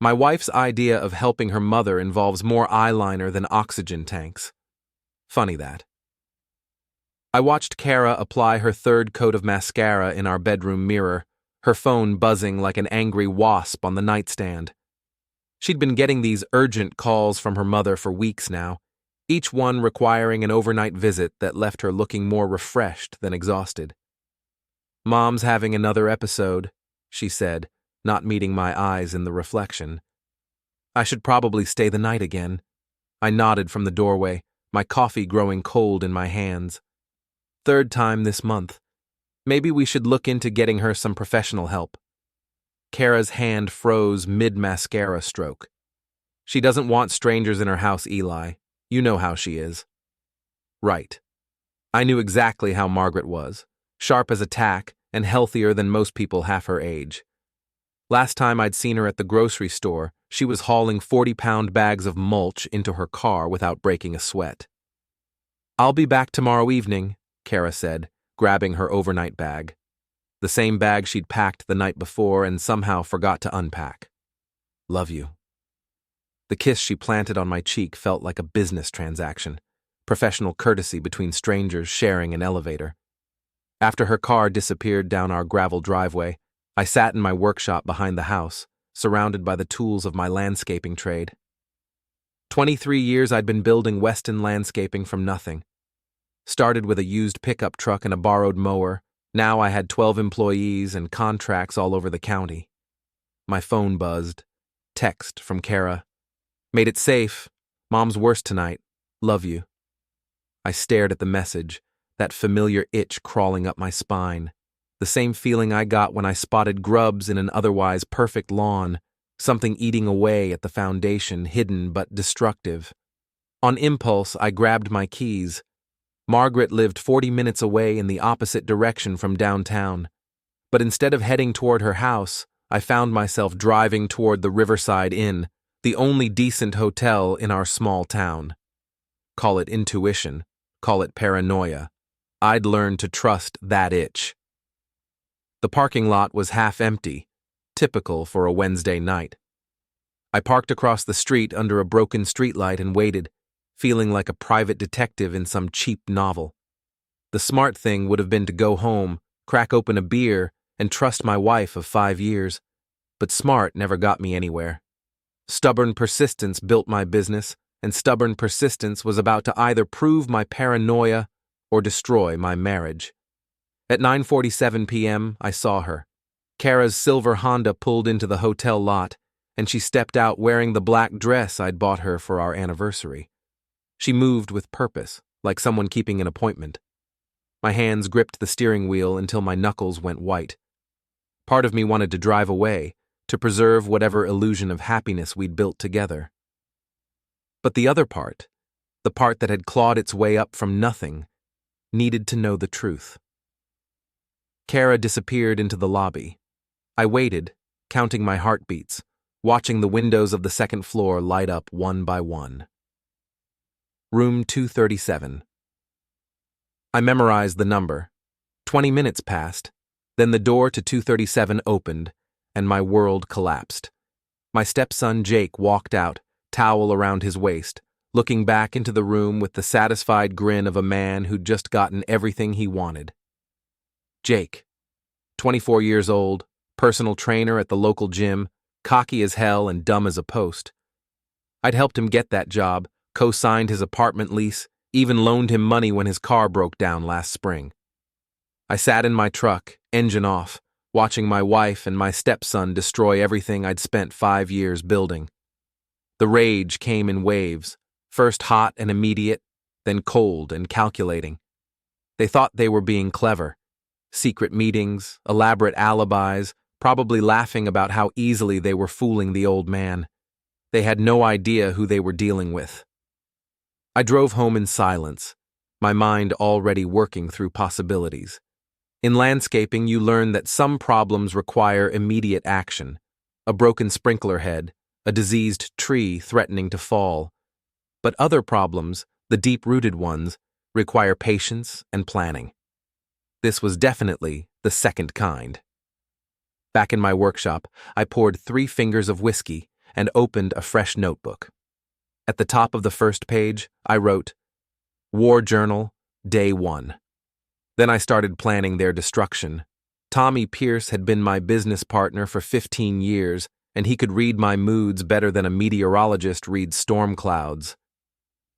My wife's idea of helping her mother involves more eyeliner than oxygen tanks. Funny that. I watched Cara apply her third coat of mascara in our bedroom mirror, her phone buzzing like an angry wasp on the nightstand. She'd been getting these urgent calls from her mother for weeks now, each one requiring an overnight visit that left her looking more refreshed than exhausted. "Mom's having another episode," she said, not meeting my eyes in the reflection. "I should probably stay the night again." I nodded from the doorway, my coffee growing cold in my hands. "Third time this month. Maybe we should look into getting her some professional help." Cara's hand froze mid-mascara stroke. "She doesn't want strangers in her house, Eli. You know how she is." Right. I knew exactly how Margaret was, sharp as a tack and healthier than most people half her age. Last time I'd seen her at the grocery store, she was hauling 40-pound bags of mulch into her car without breaking a sweat. "I'll be back tomorrow evening," Cara said, grabbing her overnight bag. The same bag she'd packed the night before and somehow forgot to unpack. "Love you." The kiss she planted on my cheek felt like a business transaction, professional courtesy between strangers sharing an elevator. After her car disappeared down our gravel driveway, I sat in my workshop behind the house, surrounded by the tools of my landscaping trade. 23 years I'd been building Weston Landscaping from nothing. Started with a used pickup truck and a borrowed mower. Now I had 12 employees and contracts all over the county. My phone buzzed. Text from Cara. "Made it safe. Mom's worse tonight. Love you." I stared at the message, that familiar itch crawling up my spine. The same feeling I got when I spotted grubs in an otherwise perfect lawn, something eating away at the foundation, hidden but destructive. On impulse, I grabbed my keys. Margaret lived 40 minutes away in the opposite direction from downtown. But instead of heading toward her house, I found myself driving toward the Riverside Inn, the only decent hotel in our small town. Call it intuition, call it paranoia. I'd learned to trust that itch. The parking lot was half empty, typical for a Wednesday night. I parked across the street under a broken streetlight and waited, feeling like a private detective in some cheap novel. The smart thing would have been to go home, crack open a beer, and trust my wife of 5 years. But smart never got me anywhere. Stubborn persistence built my business, and stubborn persistence was about to either prove my paranoia or destroy my marriage. At 9:47 p.m., I saw her. Cara's silver Honda pulled into the hotel lot, and she stepped out wearing the black dress I'd bought her for our anniversary. She moved with purpose, like someone keeping an appointment. My hands gripped the steering wheel until my knuckles went white. Part of me wanted to drive away, to preserve whatever illusion of happiness we'd built together. But the other part, the part that had clawed its way up from nothing, needed to know the truth. Cara disappeared into the lobby. I waited, counting my heartbeats, watching the windows of the second floor light up one by one. Room 237. I memorized the number. 20 minutes passed, then the door to 237 opened, and my world collapsed. My stepson Jake walked out, towel around his waist, looking back into the room with the satisfied grin of a man who'd just gotten everything he wanted. Jake, 24 years old, personal trainer at the local gym, cocky as hell and dumb as a post. I'd helped him get that job, co-signed his apartment lease, even loaned him money when his car broke down last spring. I sat in my truck, engine off, watching my wife and my stepson destroy everything I'd spent 5 years building. The rage came in waves, first hot and immediate, then cold and calculating. They thought they were being clever. Secret meetings, elaborate alibis, probably laughing about how easily they were fooling the old man. They had no idea who they were dealing with. I drove home in silence, my mind already working through possibilities. In landscaping, you learn that some problems require immediate action. A broken sprinkler head, a diseased tree threatening to fall. But other problems, the deep-rooted ones, require patience and planning. This was definitely the second kind. Back in my workshop, I poured 3 fingers of whiskey and opened a fresh notebook. At the top of the first page, I wrote, War Journal, Day 1. Then I started planning their destruction. Tommy Pierce had been my business partner for 15 years, and he could read my moods better than a meteorologist reads storm clouds.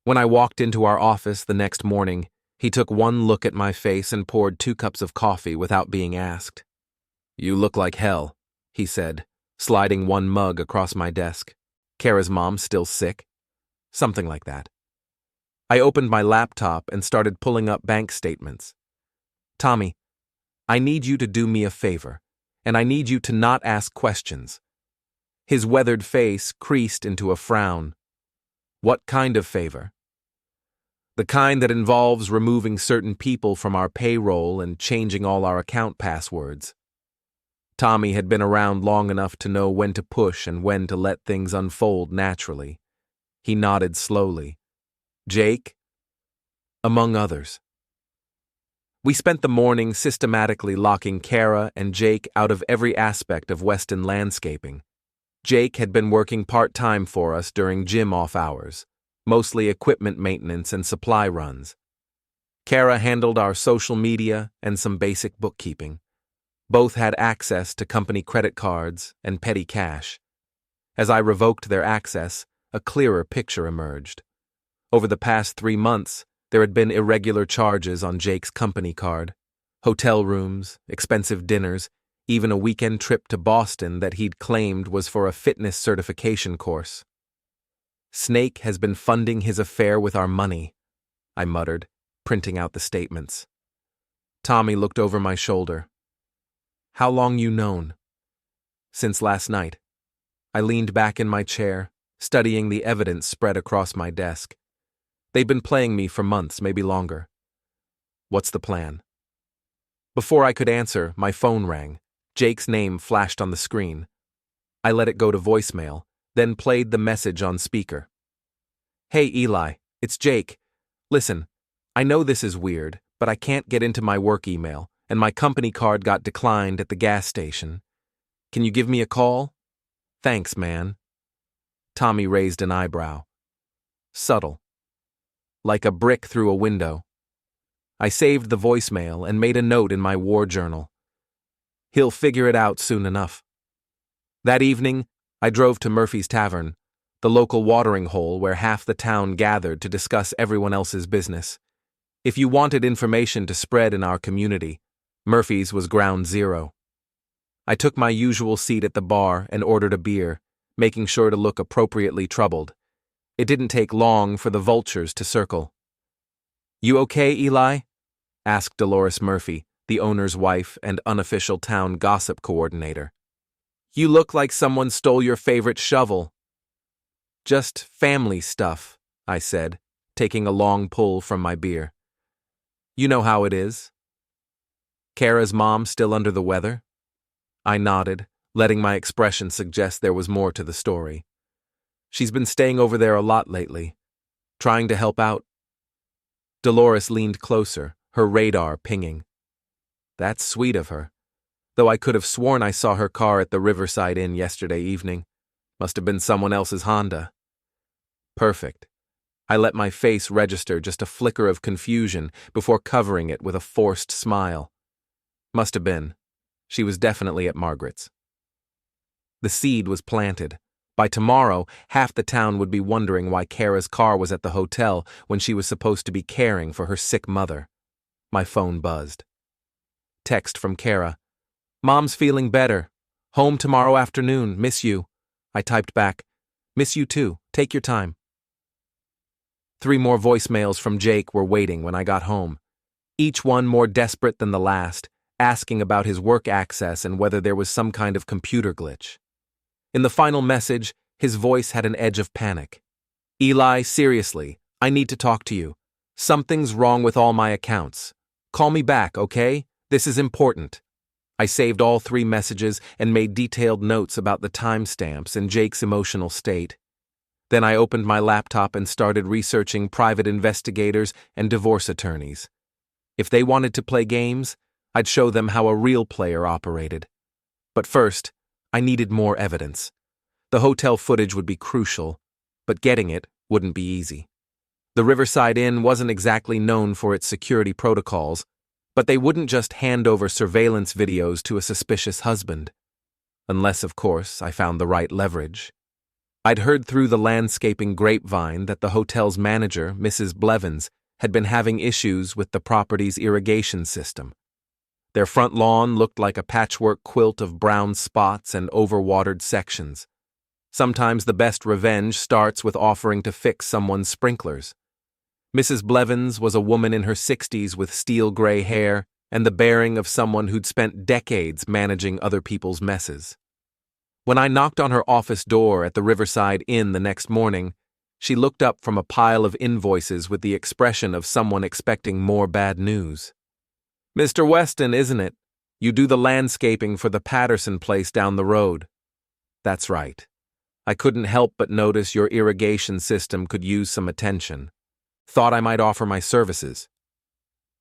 When I walked into our office the next morning, he took one look at my face and poured 2 cups of coffee without being asked. "You look like hell," he said, sliding one mug across my desk. "Cara's mom still sick?" Something like that. I opened my laptop and started pulling up bank statements. "Tommy, I need you to do me a favor, and I need you to not ask questions." His weathered face creased into a frown. "What kind of favor?" "The kind that involves removing certain people from our payroll and changing all our account passwords." Tommy had been around long enough to know when to push and when to let things unfold naturally. He nodded slowly. "Jake?" "Among others." We spent the morning systematically locking Cara and Jake out of every aspect of Weston Landscaping. Jake had been working part-time for us during gym off-hours, mostly equipment maintenance and supply runs. Cara handled our social media and some basic bookkeeping. Both had access to company credit cards and petty cash. As I revoked their access, a clearer picture emerged. Over the past 3 months, there had been irregular charges on Jake's company card, hotel rooms, expensive dinners, even a weekend trip to Boston that he'd claimed was for a fitness certification course. "Snake has been funding his affair with our money," I muttered, printing out the statements. Tommy looked over my shoulder. "How long you known?" "Since last night." I leaned back in my chair, studying the evidence spread across my desk. They'd been playing me for months, maybe longer. "What's the plan?" Before I could answer, my phone rang. Jake's name flashed on the screen. I let it go to voicemail, then played the message on speaker. "Hey, Eli, it's Jake. Listen, I know this is weird, but I can't get into my work email, and my company card got declined at the gas station. Can you give me a call? Thanks, man." Tommy raised an eyebrow. Subtle. Like a brick through a window. I saved the voicemail and made a note in my war journal. He'll figure it out soon enough. That evening, I drove to Murphy's Tavern, the local watering hole where half the town gathered to discuss everyone else's business. If you wanted information to spread in our community, Murphy's was ground zero. I took my usual seat at the bar and ordered a beer, making sure to look appropriately troubled. It didn't take long for the vultures to circle. "You okay, Eli?" asked Dolores Murphy, the owner's wife and unofficial town gossip coordinator. "You look like someone stole your favorite shovel." "Just family stuff," I said, taking a long pull from my beer. "You know how it is." "Cara's mom still under the weather?" I nodded, letting my expression suggest there was more to the story. "She's been staying over there a lot lately, trying to help out." Dolores leaned closer, her radar pinging. "That's sweet of her, though I could have sworn I saw her car at the Riverside Inn yesterday evening. Must have been someone else's Honda." "Perfect." I let my face register just a flicker of confusion before covering it with a forced smile. Must have been. She was definitely at Margaret's. The seed was planted. By tomorrow, half the town would be wondering why Cara's car was at the hotel when she was supposed to be caring for her sick mother. My phone buzzed. Text from Cara. "Mom's feeling better. Home tomorrow afternoon. Miss you." I typed back, "Miss you too. Take your time." 3 more voicemails from Jake were waiting when I got home, each one more desperate than the last, asking about his work access and whether there was some kind of computer glitch. In the final message, his voice had an edge of panic. "Eli, seriously, I need to talk to you. Something's wrong with all my accounts. Call me back, okay? This is important." I saved all 3 messages and made detailed notes about the timestamps and Jake's emotional state. Then I opened my laptop and started researching private investigators and divorce attorneys. If they wanted to play games, I'd show them how a real player operated. But first, I needed more evidence. The hotel footage would be crucial, but getting it wouldn't be easy. The Riverside Inn wasn't exactly known for its security protocols, but they wouldn't just hand over surveillance videos to a suspicious husband. Unless, of course, I found the right leverage. I'd heard through the landscaping grapevine that the hotel's manager, Mrs. Blevins, had been having issues with the property's irrigation system. Their front lawn looked like a patchwork quilt of brown spots and overwatered sections. Sometimes the best revenge starts with offering to fix someone's sprinklers. Mrs. Blevins was a woman in her 60s with steel gray hair and the bearing of someone who'd spent decades managing other people's messes. When I knocked on her office door at the Riverside Inn the next morning, she looked up from a pile of invoices with the expression of someone expecting more bad news. "Mr. Weston, isn't it? You do the landscaping for the Patterson place down the road." "That's right. I couldn't help but notice your irrigation system could use some attention. Thought I might offer my services."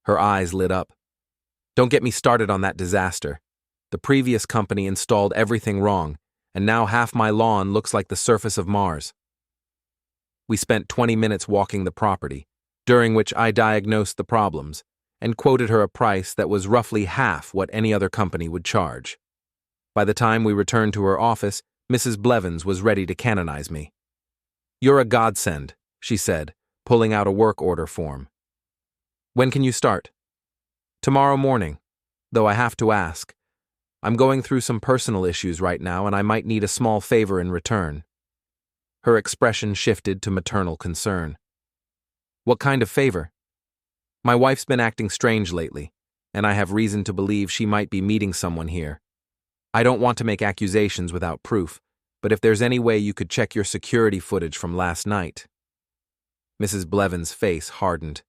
Her eyes lit up. "Don't get me started on that disaster. The previous company installed everything wrong, and now half my lawn looks like the surface of Mars." We spent 20 minutes walking the property, during which I diagnosed the problems, and quoted her a price that was roughly half what any other company would charge. By the time we returned to her office, Mrs. Blevins was ready to canonize me. "You're a godsend," she said, pulling out a work order form. "When can you start?" "Tomorrow morning, though I have to ask. I'm going through some personal issues right now, and I might need a small favor in return." Her expression shifted to maternal concern. "What kind of favor?" "My wife's been acting strange lately, and I have reason to believe she might be meeting someone here. I don't want to make accusations without proof, but if there's any way you could check your security footage from last night." Mrs. Blevins' face hardened.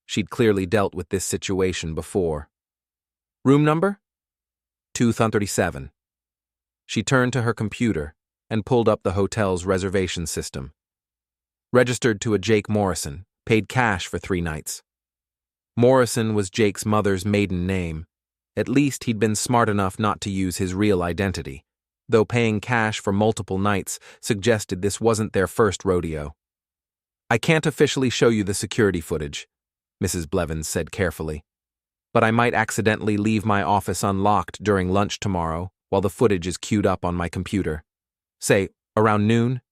She'd clearly dealt with this situation before. "Room number?" 237. She turned to her computer and pulled up the hotel's reservation system. "Registered to a Jake Morrison, paid cash for 3 nights. Morrison was Jake's mother's maiden name. At least he'd been smart enough not to use his real identity, though paying cash for multiple nights suggested this wasn't their first rodeo. "I can't officially show you the security footage," Mrs. Blevins said carefully, "but I might accidentally leave my office unlocked during lunch tomorrow while the footage is queued up on my computer. Say, around noon?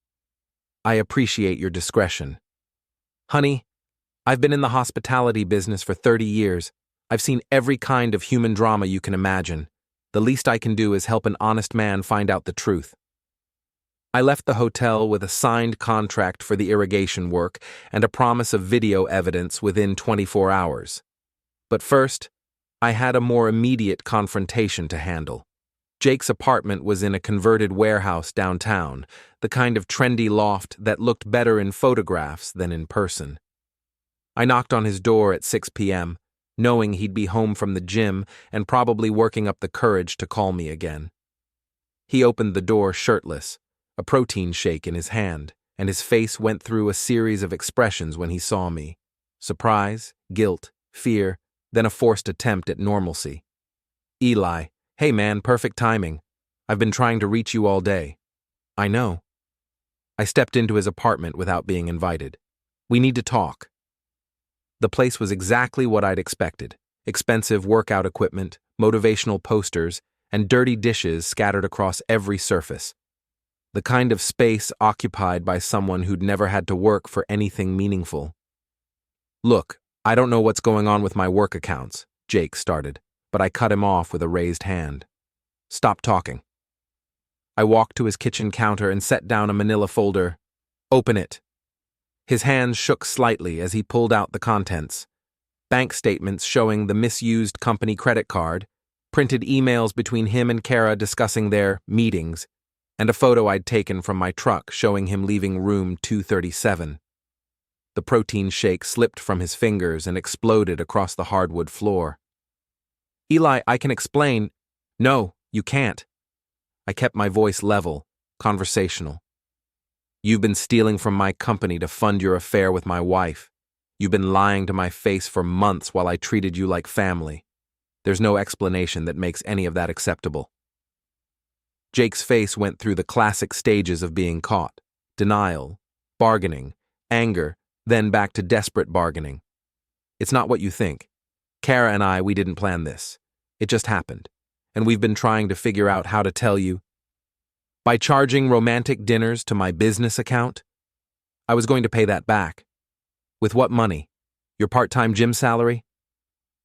I appreciate your discretion. Honey, I've been in the hospitality business for 30 years. I've seen every kind of human drama you can imagine. The least I can do is help an honest man find out the truth." I left the hotel with a signed contract for the irrigation work and a promise of video evidence within 24 hours. But first, I had a more immediate confrontation to handle. Jake's apartment was in a converted warehouse downtown, the kind of trendy loft that looked better in photographs than in person. I knocked on his door at 6 p.m., knowing he'd be home from the gym and probably working up the courage to call me again. He opened the door shirtless, a protein shake in his hand, and his face went through a series of expressions when he saw me: surprise, guilt, fear, then a forced attempt at normalcy. "Eli, hey man, perfect timing. I've been trying to reach you all day." "I know." I stepped into his apartment without being invited. "We need to talk." The place was exactly what I'd expected: expensive workout equipment, motivational posters, and dirty dishes scattered across every surface. The kind of space occupied by someone who'd never had to work for anything meaningful. "Look, I don't know what's going on with my work accounts," Jake started, but I cut him off with a raised hand. "Stop talking." I walked to his kitchen counter and set down a manila folder. "Open it." His hands shook slightly as he pulled out the contents: bank statements showing the misused company credit card, printed emails between him and Cara discussing their meetings, and a photo I'd taken from my truck showing him leaving room 237. The protein shake slipped from his fingers and exploded across the hardwood floor. "Eli, I can explain." "No, you can't." I kept my voice level, conversational. "You've been stealing from my company to fund your affair with my wife. You've been lying to my face for months while I treated you like family. There's no explanation that makes any of that acceptable." Jake's face went through the classic stages of being caught: denial, bargaining, anger, then back to desperate bargaining. It's not what you think. Cara and we didn't plan this. It just happened. And we've been trying to figure out how to tell you. By charging romantic dinners to my business account, I was going to pay that back. With what money? Your part-time gym salary?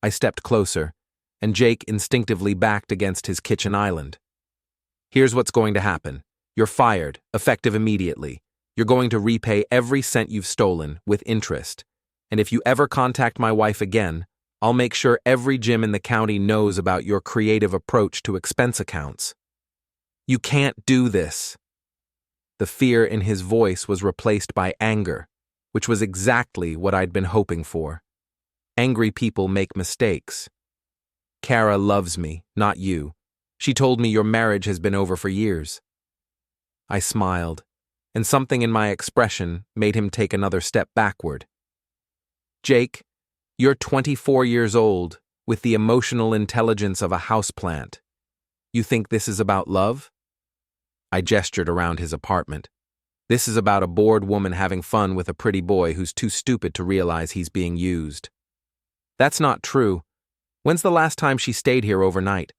I stepped closer, and Jake instinctively backed against his kitchen island. Here's what's going to happen. You're fired, effective immediately. You're going to repay every cent you've stolen, with interest. And if you ever contact my wife again, I'll make sure every gym in the county knows about your creative approach to expense accounts. You can't do this. The fear in his voice was replaced by anger, which was exactly what I'd been hoping for. Angry people make mistakes. Cara loves me, not you. She told me your marriage has been over for years. I smiled, and something in my expression made him take another step backward. Jake, you're 24 years old, with the emotional intelligence of a houseplant. You think this is about love? I gestured around his apartment. This is about a bored woman having fun with a pretty boy who's too stupid to realize he's being used. That's not true. When's the last time she stayed here overnight?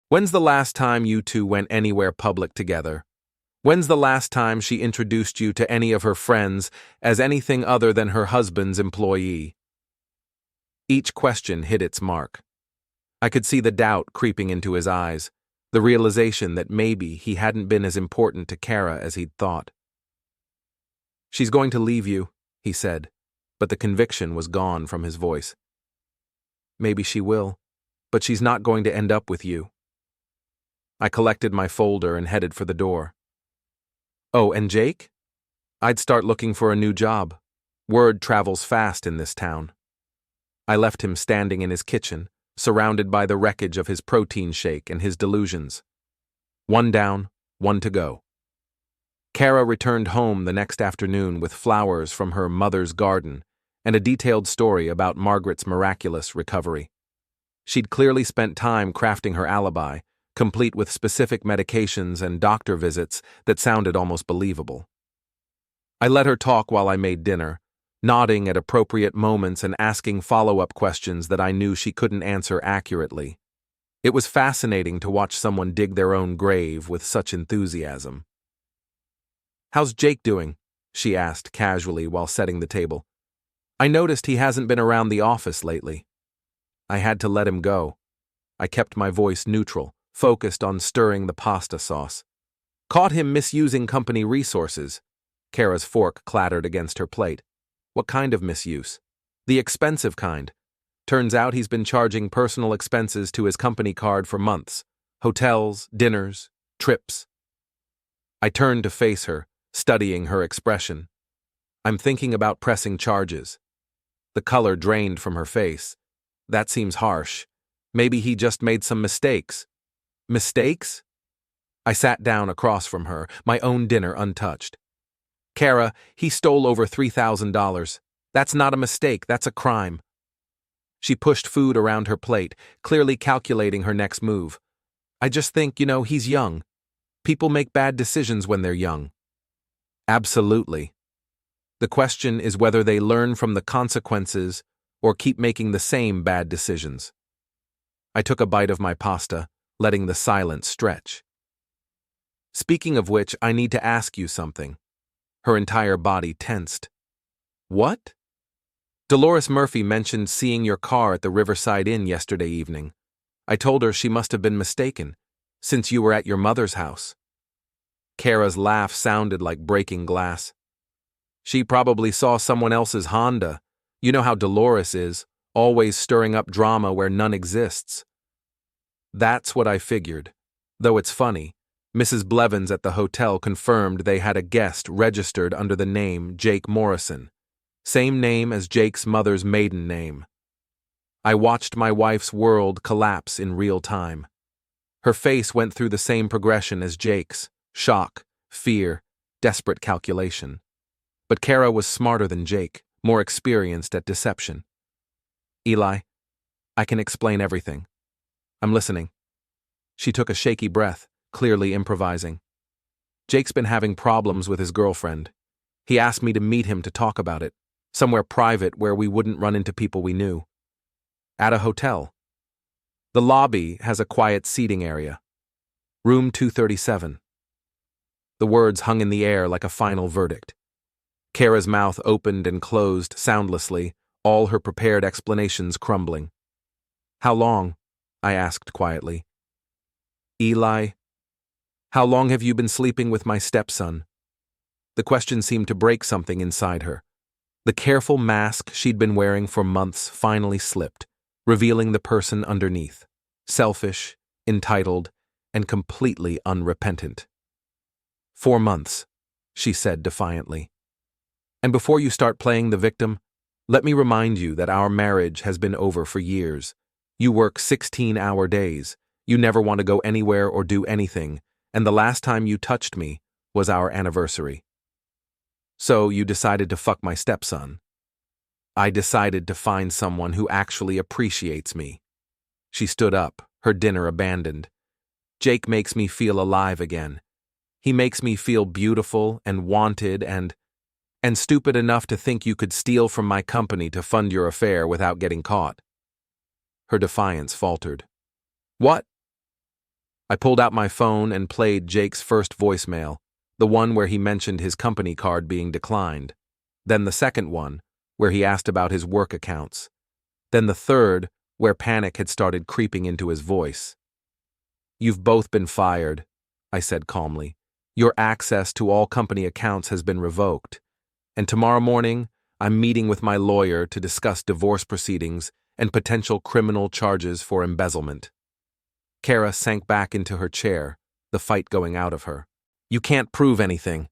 When's the last time you two went anywhere public together? When's the last time she introduced you to any of her friends as anything other than her husband's employee? Each question hit its mark. I could see the doubt creeping into his eyes, the realization that maybe he hadn't been as important to Cara as he'd thought. She's going to leave you, he said, but the conviction was gone from his voice. Maybe she will, but she's not going to end up with you. I collected my folder and headed for the door. Oh, and Jake? I'd start looking for a new job. Word travels fast in this town. I left him standing in his kitchen, surrounded by the wreckage of his protein shake and his delusions. One down, one to go. Cara returned home the next afternoon with flowers from her mother's garden and a detailed story about Margaret's miraculous recovery. She'd clearly spent time crafting her alibi, complete with specific medications and doctor visits that sounded almost believable. I let her talk while I made dinner, nodding at appropriate moments and asking follow-up questions that I knew she couldn't answer accurately. It was fascinating to watch someone dig their own grave with such enthusiasm. "How's Jake doing?" she asked casually while setting the table. "I noticed he hasn't been around the office lately." I had to let him go. I kept my voice neutral, focused on stirring the pasta sauce. "Caught him misusing company resources." Cara's fork clattered against her plate. "What kind of misuse?" "The expensive kind. Turns out he's been charging personal expenses to his company card for months. Hotels, dinners, trips." I turned to face her, studying her expression. "I'm thinking about pressing charges." The color drained from her face. "That seems harsh. Maybe he just made some mistakes." "Mistakes?" I sat down across from her, my own dinner untouched. "Cara, he stole over $3,000. That's not a mistake, that's a crime." She pushed food around her plate, clearly calculating her next move. "I just think, he's young. People make bad decisions when they're young." "Absolutely. The question is whether they learn from the consequences or keep making the same bad decisions." I took a bite of my pasta, letting the silence stretch. "Speaking of which, I need to ask you something." Her entire body tensed. "What?" "Dolores Murphy mentioned seeing your car at the Riverside Inn yesterday evening. I told her she must have been mistaken, since you were at your mother's house." Cara's laugh sounded like breaking glass. "She probably saw someone else's Honda. You know how Dolores is, always stirring up drama where none exists." That's what I figured. Though it's funny, Mrs. Blevins at the hotel confirmed they had a guest registered under the name Jake Morrison, same name as Jake's mother's maiden name. I watched my wife's world collapse in real time. Her face went through the same progression as Jake's: shock, fear, desperate calculation. But Cara was smarter than Jake, more experienced at deception. "Eli, I can explain everything. I'm listening." She took a shaky breath, clearly improvising. Jake's been having problems with his girlfriend. He asked me to meet him to talk about it, somewhere private where we wouldn't run into people we knew. At a hotel. The lobby has a quiet seating area. Room 237. The words hung in the air like a final verdict. Cara's mouth opened and closed soundlessly, all her prepared explanations crumbling. "How long?" I asked quietly. "Eli, how long have you been sleeping with my stepson?" The question seemed to break something inside her. The careful mask she'd been wearing for months finally slipped, revealing the person underneath, selfish, entitled, and completely unrepentant. 4 months, she said defiantly. "And before you start playing the victim, let me remind you that our marriage has been over for years. You work 16-hour days, you never want to go anywhere or do anything, and the last time you touched me was our anniversary. So you decided to fuck my stepson." "I decided to find someone who actually appreciates me." She stood up, her dinner abandoned. "Jake makes me feel alive again. He makes me feel beautiful and wanted and stupid enough to think you could steal from my company to fund your affair without getting caught." Her defiance faltered. "What?" I pulled out my phone and played Jake's first voicemail, the one where he mentioned his company card being declined, then the second one, where he asked about his work accounts, then the third, where panic had started creeping into his voice. "You've both been fired," I said calmly. "Your access to all company accounts has been revoked. And tomorrow morning, I'm meeting with my lawyer to discuss divorce proceedings and potential criminal charges for embezzlement." Cara sank back into her chair, the fight going out of her. "You can't prove anything."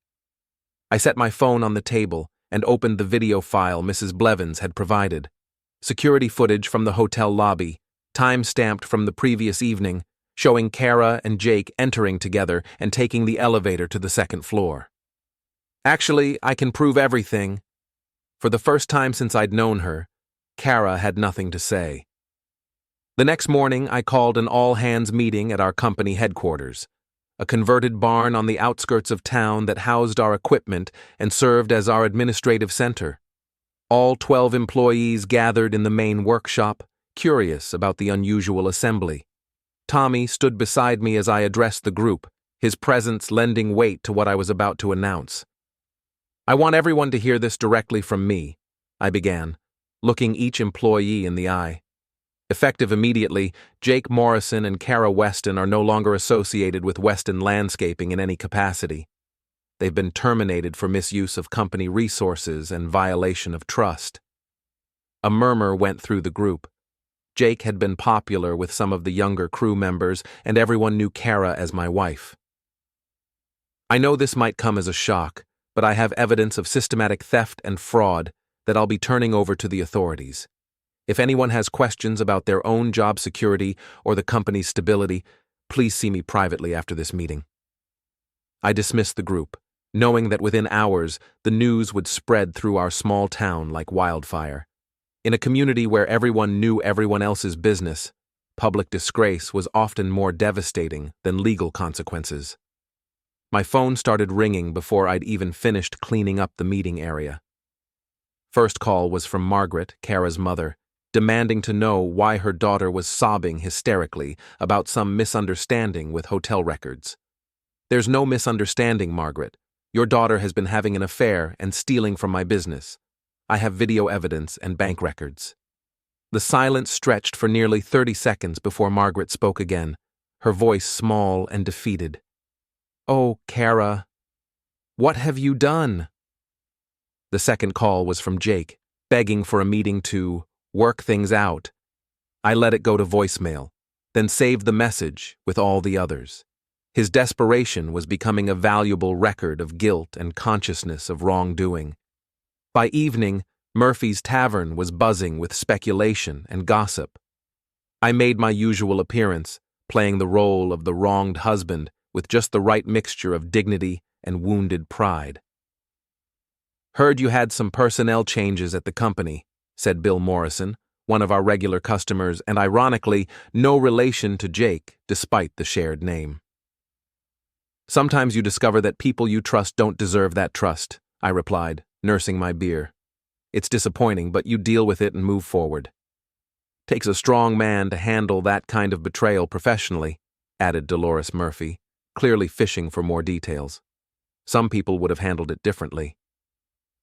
I set my phone on the table and opened the video file Mrs. Blevins had provided. Security footage from the hotel lobby, time-stamped from the previous evening, showing Cara and Jake entering together and taking the elevator to the second floor. "Actually, I can prove everything." For the first time since I'd known her, Cara had nothing to say. The next morning, I called an all-hands meeting at our company headquarters, a converted barn on the outskirts of town that housed our equipment and served as our administrative center. All 12 employees gathered in the main workshop, curious about the unusual assembly. Tommy stood beside me as I addressed the group, his presence lending weight to what I was about to announce. "I want everyone to hear this directly from me," I began, looking each employee in the eye. Effective immediately, Jake Morrison and Cara Weston are no longer associated with Weston Landscaping in any capacity. They've been terminated for misuse of company resources and violation of trust. A murmur went through the group. Jake had been popular with some of the younger crew members, and everyone knew Cara as my wife. I know this might come as a shock, but I have evidence of systematic theft and fraud that I'll be turning over to the authorities. If anyone has questions about their own job security or the company's stability, please see me privately after this meeting. I dismissed the group, knowing that within hours the news would spread through our small town like wildfire. In a community where everyone knew everyone else's business, public disgrace was often more devastating than legal consequences. My phone started ringing before I'd even finished cleaning up the meeting area. First call was from Margaret, Cara's mother, demanding to know why her daughter was sobbing hysterically about some misunderstanding with hotel records. "There's no misunderstanding, Margaret. Your daughter has been having an affair and stealing from my business. I have video evidence and bank records." The silence stretched for nearly 30 seconds before Margaret spoke again, her voice small and defeated. "Oh, Cara, what have you done?" The second call was from Jake, begging for a meeting to work things out. I let it go to voicemail, then saved the message with all the others. His desperation was becoming a valuable record of guilt and consciousness of wrongdoing. By evening, Murphy's Tavern was buzzing with speculation and gossip. I made my usual appearance, playing the role of the wronged husband with just the right mixture of dignity and wounded pride. "Heard you had some personnel changes at the company," said Bill Morrison, one of our regular customers and ironically no relation to Jake despite the shared name. Sometimes you discover that people you trust don't deserve that trust, I replied, nursing my beer. It's disappointing, but you deal with it and move forward. Takes a strong man to handle that kind of betrayal professionally, added Dolores Murphy, clearly fishing for more details. Some people would have handled it differently.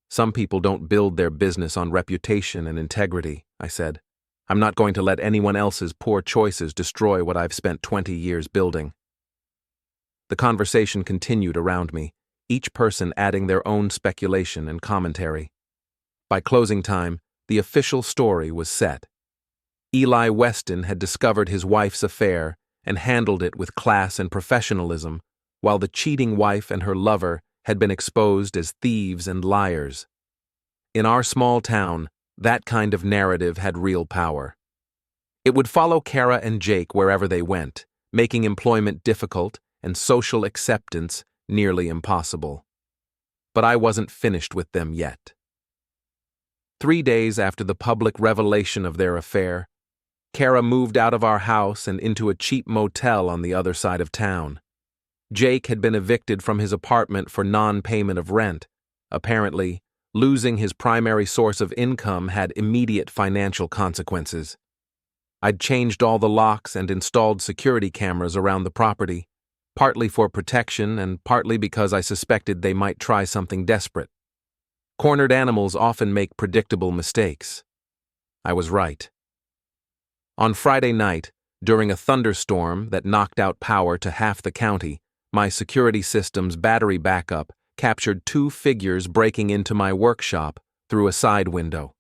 Some people don't build their business on reputation and integrity, I said. I'm not going to let anyone else's poor choices destroy what I've spent 20 years building. The conversation continued around me, each person adding their own speculation and commentary. By closing time, the official story was set. Eli Weston had discovered his wife's affair and handled it with class and professionalism, while the cheating wife and her lover had been exposed as thieves and liars. In our small town, that kind of narrative had real power. It would follow Cara and Jake wherever they went, making employment difficult and social acceptance nearly impossible. But I wasn't finished with them yet. 3 days after the public revelation of their affair, Cara moved out of our house and into a cheap motel on the other side of town. Jake had been evicted from his apartment for non-payment of rent. Apparently, losing his primary source of income had immediate financial consequences. I'd changed all the locks and installed security cameras around the property, partly for protection and partly because I suspected they might try something desperate. Cornered animals often make predictable mistakes. I was right. On Friday night, during a thunderstorm that knocked out power to half the county, my security system's battery backup captured 2 figures breaking into my workshop through a side window.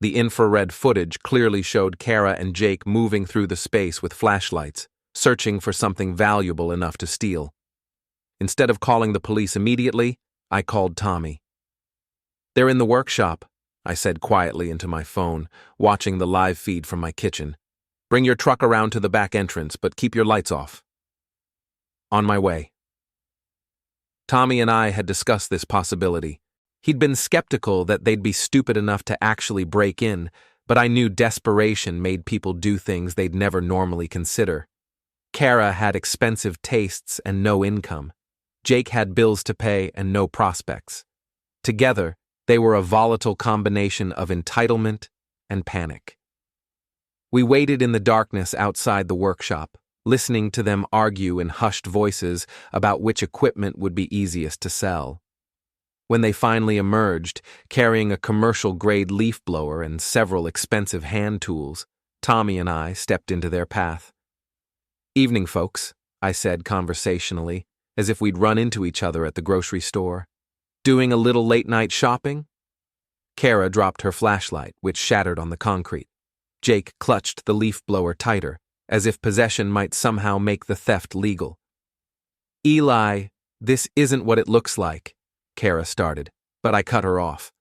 The infrared footage clearly showed Cara and Jake moving through the space with flashlights, searching for something valuable enough to steal. Instead of calling the police immediately, I called Tommy. "They're in the workshop," I said quietly into my phone, watching the live feed from my kitchen. "Bring your truck around to the back entrance, but keep your lights off." On my way. Tommy and I had discussed this possibility. He'd been skeptical that they'd be stupid enough to actually break in, but I knew desperation made people do things they'd never normally consider. Cara had expensive tastes and no income. Jake had bills to pay and no prospects. Together, they were a volatile combination of entitlement and panic. We waited in the darkness outside the workshop, listening to them argue in hushed voices about which equipment would be easiest to sell. When they finally emerged, carrying a commercial-grade leaf blower and several expensive hand tools, Tommy and I stepped into their path. "Evening, folks," I said conversationally, as if we'd run into each other at the grocery store. "Doing a little late-night shopping?" Cara dropped her flashlight, which shattered on the concrete. Jake clutched the leaf blower tighter, as if possession might somehow make the theft legal. "Eli, this isn't what it looks like," Cara started, but I cut her off.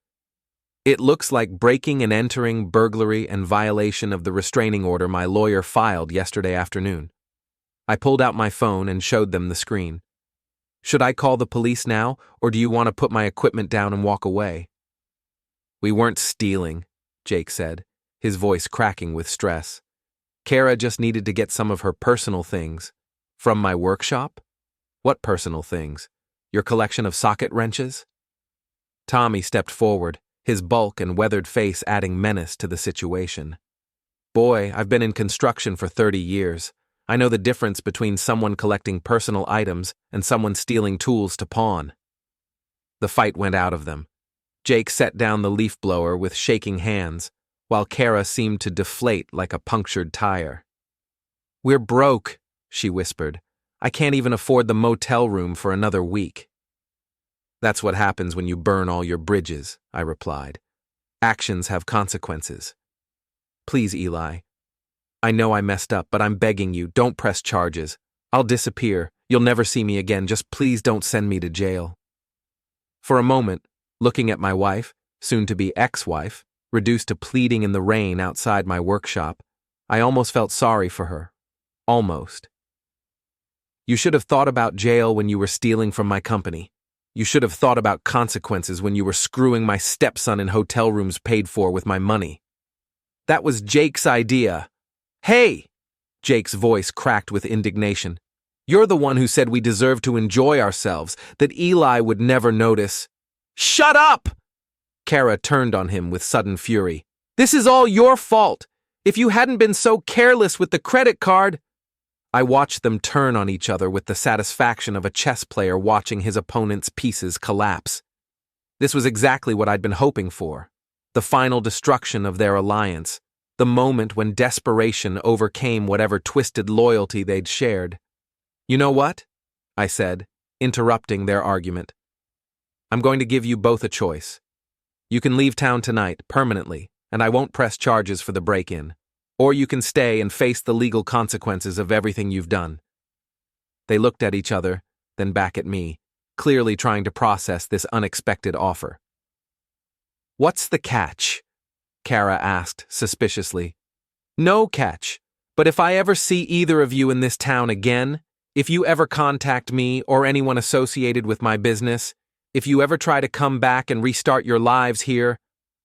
"It looks like breaking and entering, burglary, and violation of the restraining order my lawyer filed yesterday afternoon." I pulled out my phone and showed them the screen. "Should I call the police now, or do you want to put my equipment down and walk away?" "We weren't stealing," Jake said, his voice cracking with stress. "Cara just needed to get some of her personal things." "From my workshop?" "What personal things? Your collection of socket wrenches?" Tommy stepped forward, his bulk and weathered face adding menace to the situation. "Boy, I've been in construction for 30 years. I know the difference between someone collecting personal items and someone stealing tools to pawn." The fight went out of them. Jake set down the leaf blower with shaking hands, while Cara seemed to deflate like a punctured tire. "We're broke," she whispered. "I can't even afford the motel room for another week." "That's what happens when you burn all your bridges," I replied. "Actions have consequences." "Please, Eli. I know I messed up, but I'm begging you, don't press charges. I'll disappear. You'll never see me again. Just please don't send me to jail." For a moment, looking at my wife, soon-to-be ex-wife, reduced to pleading in the rain outside my workshop, I almost felt sorry for her. Almost. "You should have thought about jail when you were stealing from my company. You should have thought about consequences when you were screwing my stepson in hotel rooms paid for with my money." "That was Jake's idea." "Hey!" Jake's voice cracked with indignation. You're the one who said we deserve to enjoy ourselves, that Eli would never notice." "Shut up!" Cara turned on him with sudden fury. "This is all your fault. If you hadn't been so careless with the credit card—" I watched them turn on each other with the satisfaction of a chess player watching his opponent's pieces collapse. This was exactly what I'd been hoping for. The final destruction of their alliance. The moment when desperation overcame whatever twisted loyalty they'd shared. "You know what?" I said, interrupting their argument. "I'm going to give you both a choice. You can leave town tonight, permanently, and I won't press charges for the break-in. Or you can stay and face the legal consequences of everything you've done." They looked at each other, then back at me, clearly trying to process this unexpected offer. "What's the catch?" Cara asked suspiciously. "No catch, but if I ever see either of you in this town again, if you ever contact me or anyone associated with my business, if you ever try to come back and restart your lives here,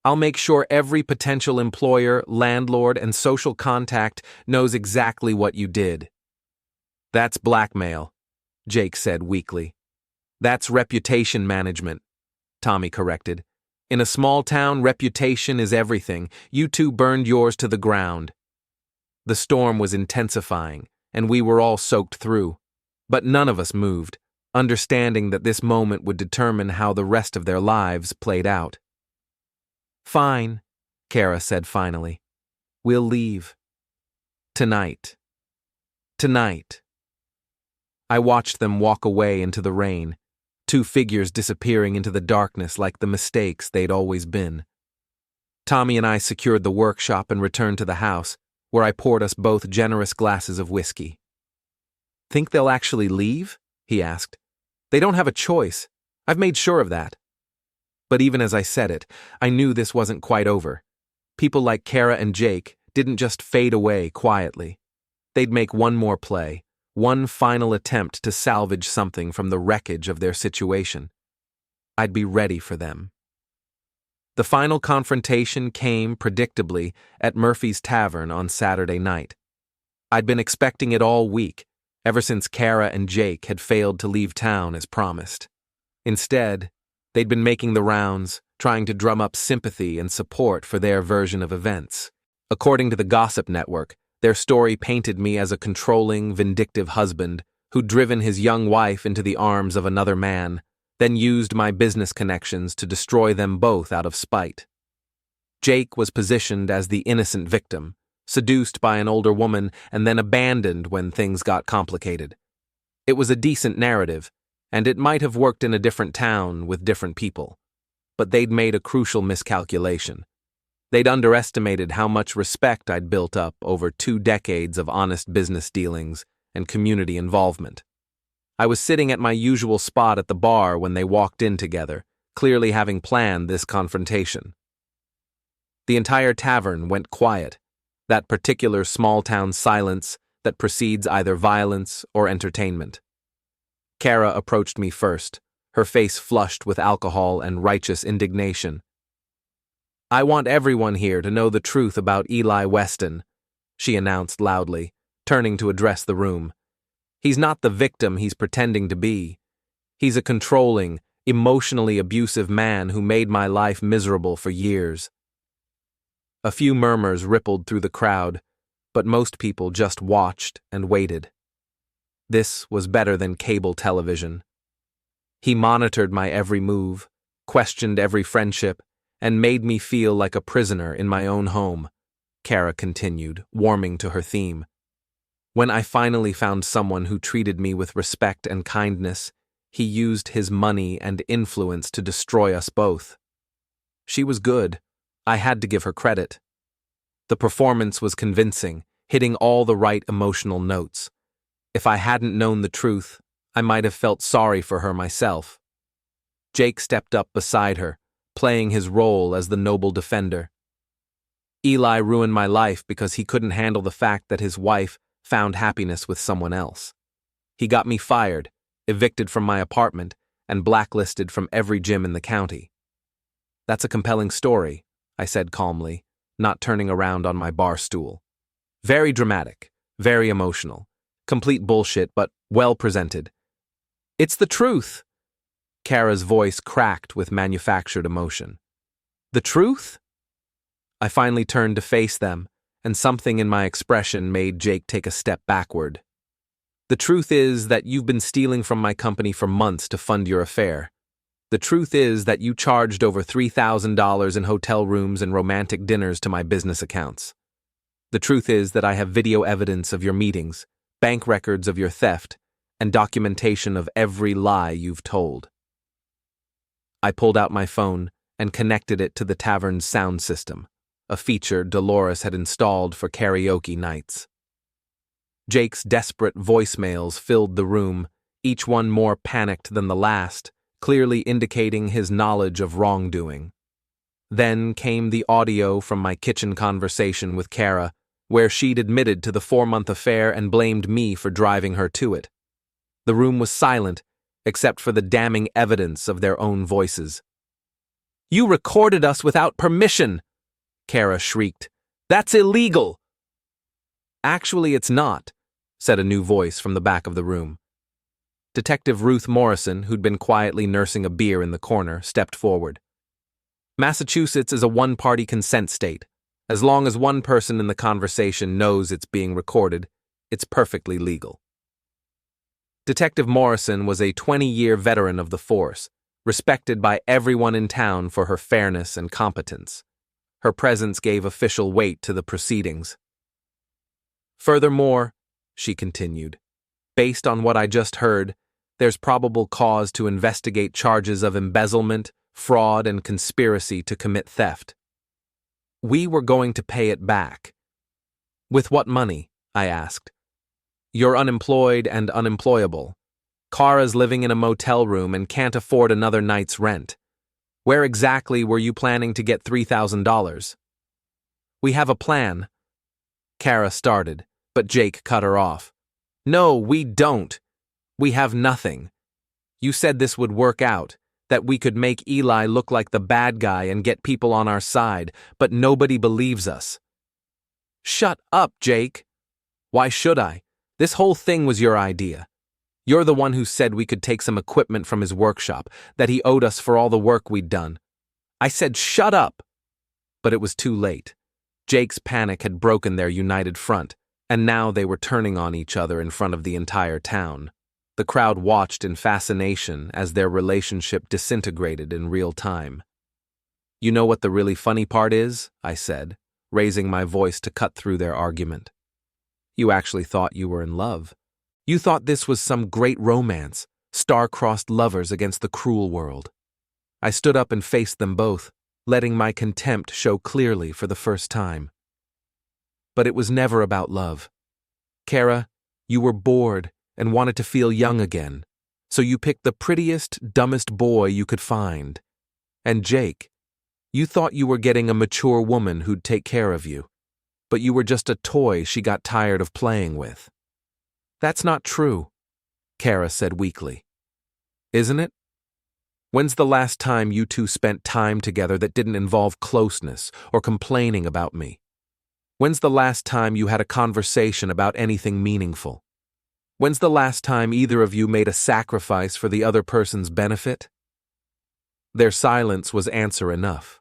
I'll make sure every potential employer, landlord, and social contact knows exactly what you did." "That's blackmail," Jake said weakly. "That's reputation management," Tommy corrected. "In a small town, reputation is everything. You two burned yours to the ground." The storm was intensifying, and we were all soaked through. But none of us moved, understanding that this moment would determine how the rest of their lives played out. "Fine," Cara said finally. "We'll leave. Tonight. Tonight." I watched them walk away into the rain, two figures disappearing into the darkness like the mistakes they'd always been. Tommy and I secured the workshop and returned to the house, where I poured us both generous glasses of whiskey. "Think they'll actually leave?" he asked. "They don't have a choice. I've made sure of that." But even as I said it, I knew this wasn't quite over. People like Cara and Jake didn't just fade away quietly. They'd make one more play, one final attempt to salvage something from the wreckage of their situation. I'd be ready for them. The final confrontation came, predictably, at Murphy's Tavern on Saturday night. I'd been expecting it all week, ever since Cara and Jake had failed to leave town as promised. Instead, they'd been making the rounds, trying to drum up sympathy and support for their version of events. According to the gossip network, their story painted me as a controlling, vindictive husband who'd driven his young wife into the arms of another man, then used my business connections to destroy them both out of spite. Jake was positioned as the innocent victim, seduced by an older woman and then abandoned when things got complicated. It was a decent narrative, and it might have worked in a different town with different people. But they'd made a crucial miscalculation. They'd underestimated how much respect I'd built up over 2 decades of honest business dealings and community involvement. I was sitting at my usual spot at the bar when they walked in together, clearly having planned this confrontation. The entire tavern went quiet, that particular small-town silence that precedes either violence or entertainment. Cara approached me first, her face flushed with alcohol and righteous indignation. "I want everyone here to know the truth about Eli Weston," she announced loudly, turning to address the room. "He's not the victim he's pretending to be. He's a controlling, emotionally abusive man who made my life miserable for years." A few murmurs rippled through the crowd, but most people just watched and waited. This was better than cable television. He monitored my every move, questioned every friendship, and made me feel like a prisoner in my own home, Cara continued, warming to her theme. When I finally found someone who treated me with respect and kindness, he used his money and influence to destroy us both. She was good. I had to give her credit. The performance was convincing, hitting all the right emotional notes. If I hadn't known the truth, I might have felt sorry for her myself. Jake stepped up beside her, playing his role as the noble defender. Eli ruined my life because he couldn't handle the fact that his wife found happiness with someone else. He got me fired, evicted from my apartment, and blacklisted from every gym in the county. "That's a compelling story," I said calmly, not turning around on my bar stool. "Very dramatic, very emotional. Complete bullshit, but well presented. It's the truth. Cara's voice cracked with manufactured emotion. The truth? I finally turned to face them, and something in my expression made Jake take a step backward. The truth is that you've been stealing from my company for months to fund your affair. The truth is that you charged over $3,000 in hotel rooms and romantic dinners to my business accounts. The truth is that I have video evidence of your meetings, bank records of your theft, and documentation of every lie you've told. I pulled out my phone and connected it to the tavern's sound system, a feature Dolores had installed for karaoke nights. Jake's desperate voicemails filled the room, each one more panicked than the last, clearly indicating his knowledge of wrongdoing. Then came the audio from my kitchen conversation with Cara, where she'd admitted to the 4-month affair and blamed me for driving her to it. The room was silent, except for the damning evidence of their own voices. "You recorded us without permission!" Cara shrieked. "That's illegal!" "Actually, it's not," said a new voice from the back of the room. Detective Ruth Morrison, who'd been quietly nursing a beer in the corner, stepped forward. "Massachusetts is a one-party consent state. As long as one person in the conversation knows it's being recorded, it's perfectly legal." Detective Morrison was a 20-year veteran of the force, respected by everyone in town for her fairness and competence. Her presence gave official weight to the proceedings. "Furthermore," she continued, "based on what I just heard, there's probable cause to investigate charges of embezzlement, fraud, and conspiracy to commit theft. We were going to pay it back." "With what money?" I asked. "You're unemployed and unemployable. Cara's living in a motel room and can't afford another night's rent. Where exactly were you planning to get $3,000? "We have a plan." Cara started, but Jake cut her off. "No, we don't. We have nothing. You said this would work out, that we could make Eli look like the bad guy and get people on our side, but nobody believes us." "Shut up, Jake." "Why should I? This whole thing was your idea. You're the one who said we could take some equipment from his workshop, that he owed us for all the work we'd done." I said, "Shut up!" But it was too late. Jake's panic had broken their united front, and now they were turning on each other in front of the entire town. The crowd watched in fascination as their relationship disintegrated in real time. "You know what the really funny part is?" I said, raising my voice to cut through their argument. "You actually thought you were in love. You thought this was some great romance, star-crossed lovers against the cruel world." I stood up and faced them both, letting my contempt show clearly for the first time. "But it was never about love. Cara, you were bored and wanted to feel young again, so you picked the prettiest, dumbest boy you could find. And Jake, you thought you were getting a mature woman who'd take care of you, but you were just a toy she got tired of playing with." "That's not true," Cara said weakly. "Isn't it? When's the last time you two spent time together that didn't involve closeness or complaining about me? When's the last time you had a conversation about anything meaningful? When's the last time either of you made a sacrifice for the other person's benefit?" Their silence was answer enough.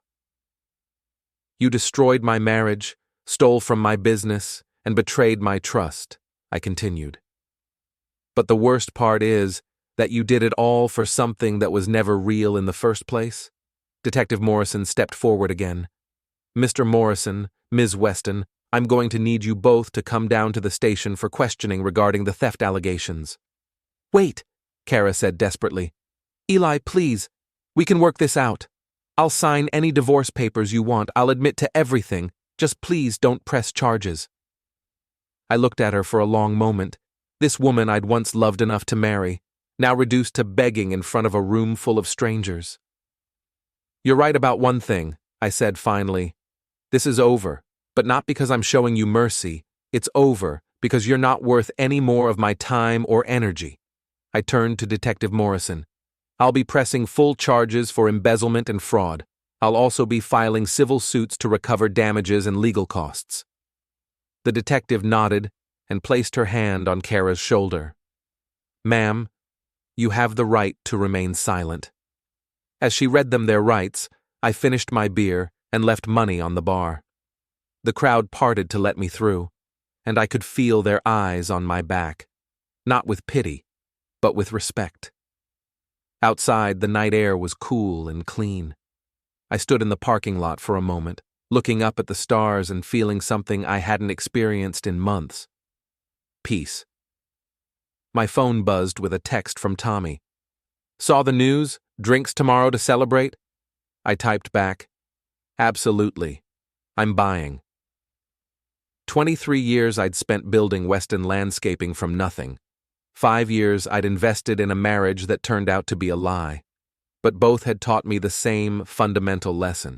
"You destroyed my marriage, stole from my business, and betrayed my trust," I continued. "But the worst part is that you did it all for something that was never real in the first place." Detective Morrison stepped forward again. "Mr. Morrison, Ms. Weston, I'm going to need you both to come down to the station for questioning regarding the theft allegations." "Wait," Cara said desperately. "Eli, please. We can work this out. I'll sign any divorce papers you want. I'll admit to everything. Just please don't press charges." I looked at her for a long moment. This woman I'd once loved enough to marry, now reduced to begging in front of a room full of strangers. "You're right about one thing," I said finally. "This is over, but not because I'm showing you mercy. It's over because you're not worth any more of my time or energy." I turned to Detective Morrison. "I'll be pressing full charges for embezzlement and fraud. I'll also be filing civil suits to recover damages and legal costs." The detective nodded, and placed her hand on Cara's shoulder. "Ma'am, you have the right to remain silent." As she read them their rights, I finished my beer and left money on the bar. The crowd parted to let me through, and I could feel their eyes on my back, not with pity, but with respect. Outside, the night air was cool and clean. I stood in the parking lot for a moment, looking up at the stars and feeling something I hadn't experienced in months. Peace. My phone buzzed with a text from Tommy. "Saw the news? Drinks tomorrow to celebrate?" I typed back, "Absolutely. I'm buying." 23 years I'd spent building Weston Landscaping from nothing. 5 years I'd invested in a marriage that turned out to be a lie. But both had taught me the same fundamental lesson.